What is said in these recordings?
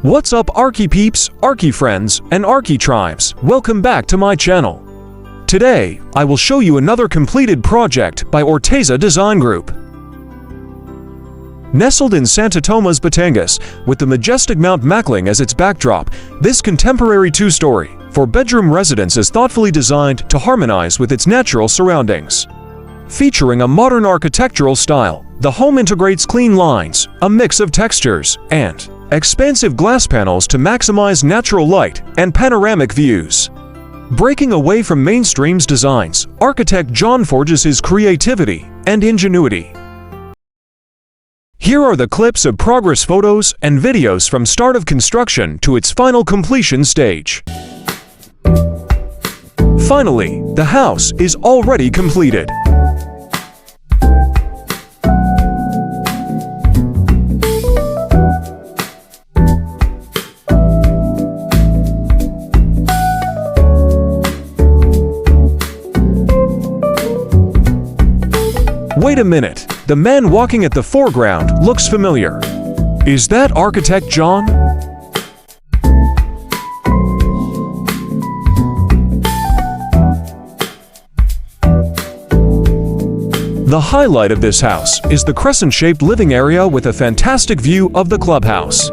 What's up Archi-peeps, Archi-friends, and Archi-tribes? Welcome back to my channel. Today, I will show you another completed project by Orteza Design Group. Nestled in Santa Tomas, Batangas, with the majestic Mount Macling as its backdrop, this contemporary two-story, four-bedroom residence is thoughtfully designed to harmonize with its natural surroundings. Featuring a modern architectural style, the home integrates clean lines, a mix of textures, and expansive glass panels to maximize natural light and panoramic views. Breaking away from mainstream's designs, architect John forges his creativity and ingenuity. Here are the clips of progress photos and videos from start of construction to its final completion stage. Finally, the house is already completed. Wait a minute, the man walking at the foreground looks familiar. Is that architect John? The highlight of this house is the crescent-shaped living area with a fantastic view of the clubhouse.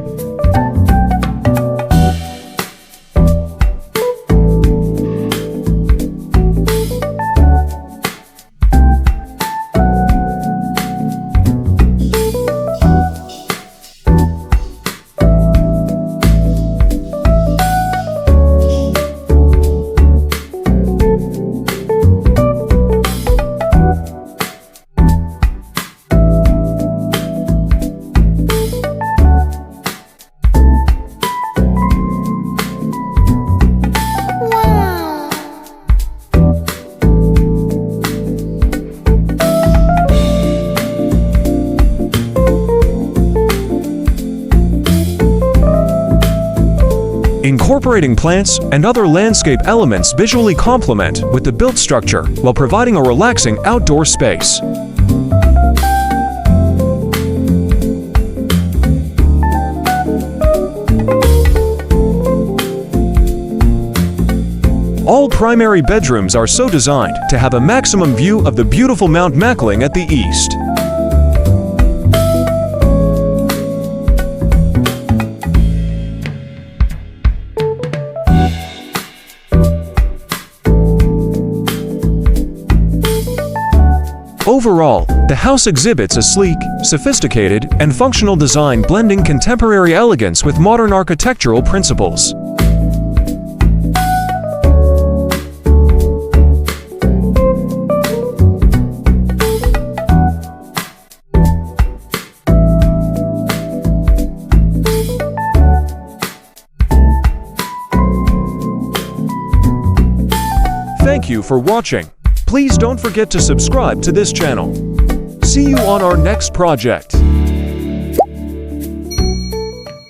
Incorporating plants and other landscape elements visually complement with the built structure while providing a relaxing outdoor space. All primary bedrooms are so designed to have a maximum view of the beautiful Mount Macling at the east. Overall, the house exhibits a sleek, sophisticated, and functional design blending contemporary elegance with modern architectural principles. Thank you for watching. Please don't forget to subscribe to this channel. See you on our next project.